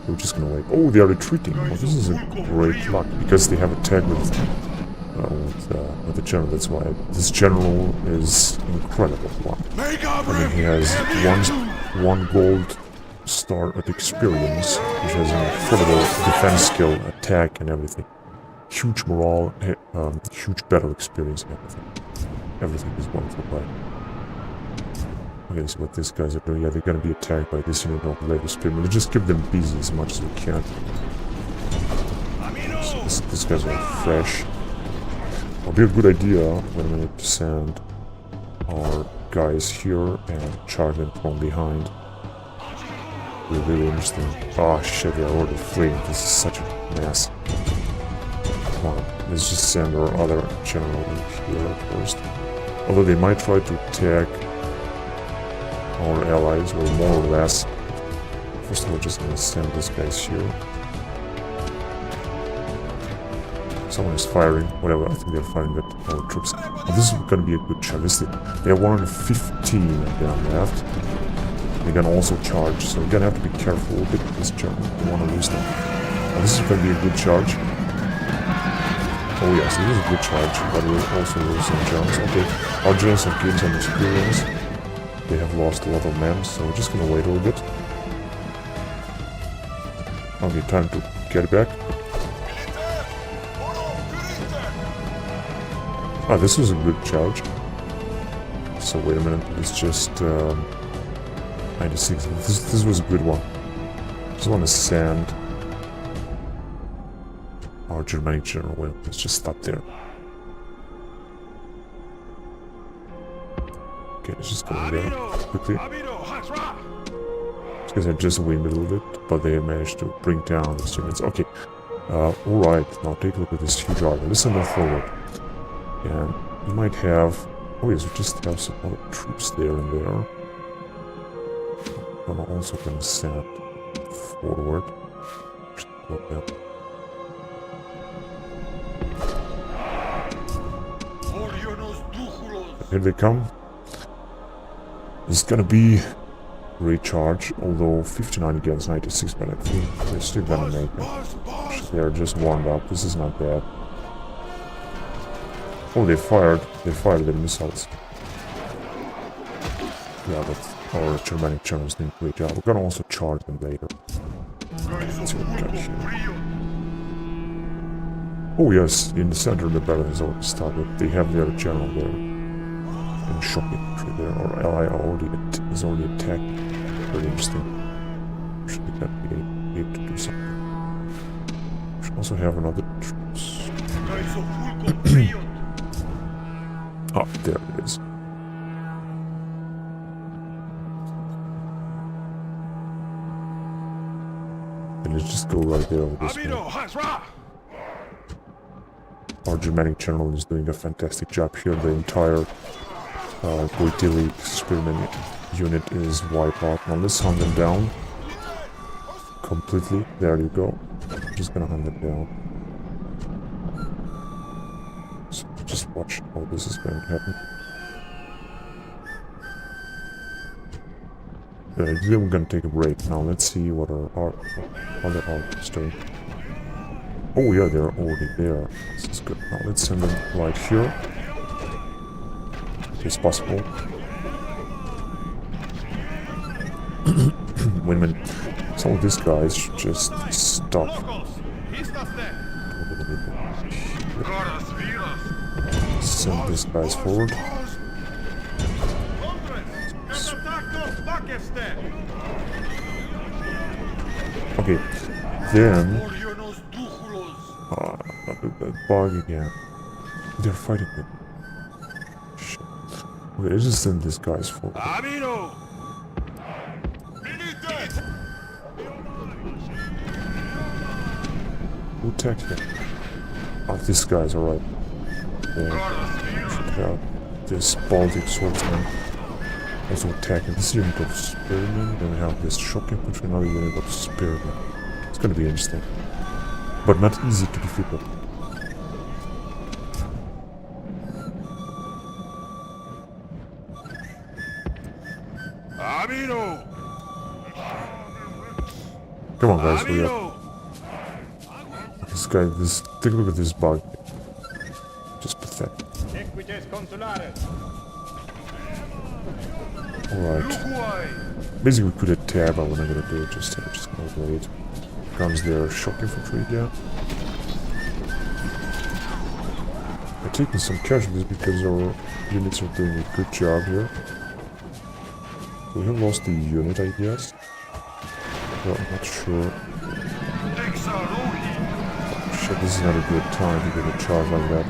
S1: We're just gonna wait. Oh, they are retreating. Oh, this is a great luck because they have attacked with the general. That's why this general is incredible. One. I mean, he has one gold star at experience, which has an incredible defense skill, attack, and everything. Huge morale, huge battle experience, and everything. Everything is wonderful, right? Okay, so what these guys are doing, yeah, they're gonna be attacked by this unit of labor spearmen. We just keep them busy as much as we can. So these guys are fresh. It'll be a good idea when we send our guys here and charge them from behind. It'll be really interesting. Oh shit, they're already fleeing. This is such a mess. Come on, let's just send our other general here first. Although they might try to attack our allies, or more or less. First of all, just gonna send these guys here. Someone is firing, whatever, I think they're firing at our troops. Oh, this is gonna be a good charge. They have 115 of them left. They're gonna also charge, so we're gonna have to be careful a bit with this charge. We don't wanna lose them. Oh, this is gonna be a good charge. Oh yes, this is a good charge, but we'll also lose some generals. Okay, our generals have gained some experience. They have lost a lot of men, so we're just gonna wait a little bit. Okay, time to get back. Ah, this was a good charge. So wait a minute, it's just 96. This was a good one. Just want to send our Germanic general. Well, let's just stop there. Okay, let's just go in there quickly. These guys have just wind a little bit, but they managed to bring down the units. Okay, alright, now take a look at this huge army. Let's send them forward. And we might have... Oh yes, we just have some other troops there and there. I'm also going to send forward. Here they come. It's gonna be recharge, although 59 against 96, but I think they're still gonna make it. They're just warmed up. This is not bad. Oh, they fired the missiles. Yeah, but our Germanic generals did a great job. We're gonna also charge them later. Let's see what we got here. Oh yes, in the center of the battle has already started. They have their general there. And shock infantry there. Our ally is already attacked. Very interesting. Should that be able to do something? We should also have another troops. Oh, there it is. And let's just go right there over this way. Our Germanic general is doing a fantastic job here. The entire Gladiator spearmen unit is wiped out. Now let's hunt them down. Completely. There you go. Just gonna hunt them down. So just just watch how this is going to happen. Then we're gonna take a break. Now let's see what our other armies doing. Oh yeah, they're already there. This is good. Now let's send them right here. If it's possible. Wait a minute. Some of these guys should just stop. Send these guys forward. Okay, then that bug again. They're fighting it. Shit. Okay, let's just send these guys forward. Who attacked him? Oh, these guys are right. Yeah. Should have this Baltic swordsman also attacking this unit of spearmen. Then we have this shock infantry, another unit of spearmen. It's gonna be interesting. But not easy to defeat them. Come on guys, hurry up. This guy, take a look at this bug. Just pathetic. Alright. Basically we could attack, but we're not gonna do it just yet. Just gonna wait. Comes their shock infantry again. We're taking some casualties because our units are doing a good job here. We have lost the unit, I guess. Well, I'm not sure. Shit, this is not a good time to get a charge like that.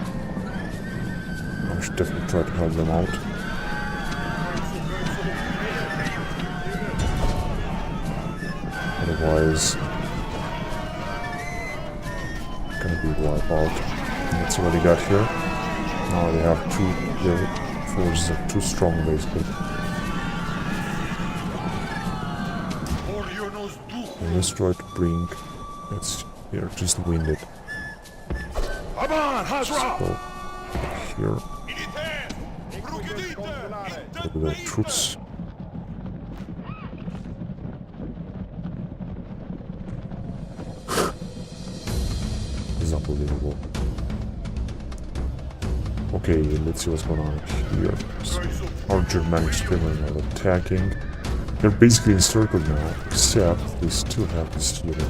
S1: I should definitely try to help them out. Otherwise, it's gonna be wiped out. That's what they got here. Now they have their forces are too strong basically. And let's try to bring, they're just winded. Let's go here. Look at their troops. This is unbelievable. Okay, let's see what's going on here. Our Germanic spearmen are attacking. They're basically encircled now, except they still have this unit.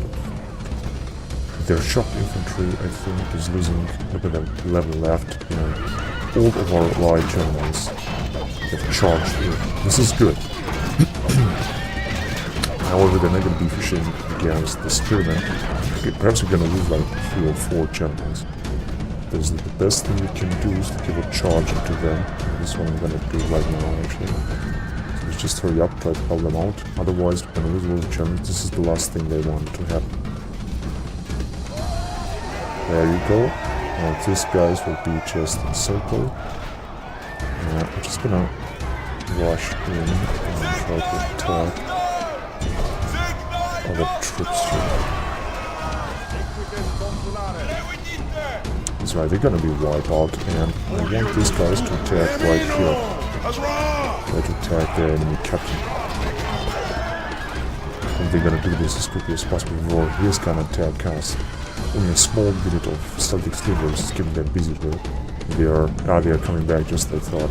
S1: Their shock infantry, I think, is losing. Look at that level left. You know, all of our light generals have charged here. This is good. However, they're not going to be efficient against the spearmen. Okay, perhaps we're going to lose like 3 or 4 generals. Because the best thing we can do is to give a charge into them. This is what I'm going to do right now, actually. So let's just hurry up, try to help them out. Otherwise, we're going to lose all the generals. This is the last thing they want to happen. There you go. Now these guys will be just encircled. I'm just gonna rush in and try to attack other troops here. That's right, they're gonna be wiped out, and I want these guys to attack right here. Try to attack their enemy captain. And they're gonna do this as quickly as possible before he's gonna attack us. Only a small unit of Celtic slivers is keeping them busy here. They are coming back just as I thought.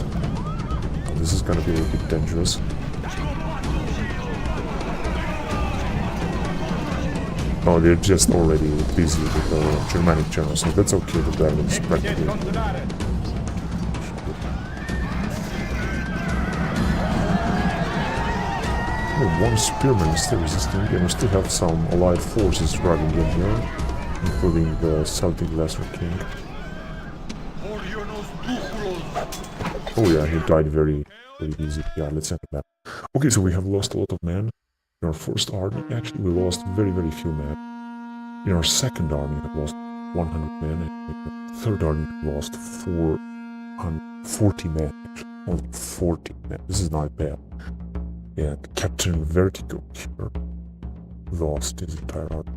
S1: This is gonna be a bit dangerous. Oh, they're just already busy with the Germanic generals, so that's okay, the battle is practically. Oh, one spearman is still resisting, and we still have some allied forces driving in here, including the Celtic Lesser King. Oh yeah, he died very easy. Yeah, let's send him back. Okay, so we have lost a lot of men. In our first army, actually, we lost very few men. In our second army, we lost 100 men. In the third army, we lost 40 men, actually. Only 40 men. This is not bad. And Captain Vertigo here lost his entire army.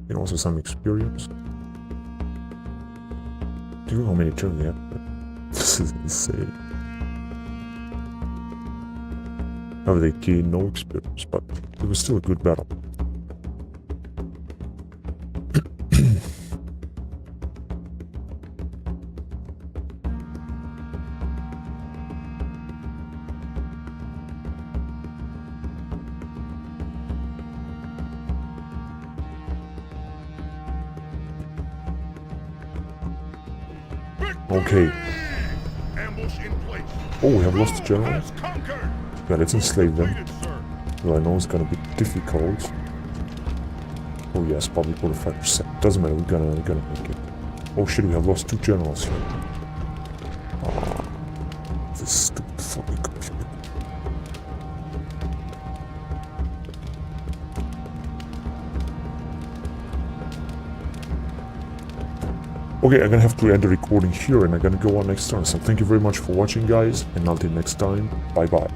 S1: And also some experience. Do you know how many turns they have? This is insane. However, they gained no experience, but it was still a good battle. Okay.
S2: Ambush in place.
S1: Oh, we have lost the general.
S2: Has conquered.
S1: Yeah, let's enslave them.
S2: Completed, sir.
S1: Well, I know it's gonna be difficult. Oh yes, probably 45%. Doesn't matter, we're gonna make it. Oh shit, we have lost 2 generals here. Ah, this stupid fucking computer. Okay, I'm gonna have to end the recording here and I'm gonna go on next turn. So thank you very much for watching, guys, and until next time, bye bye.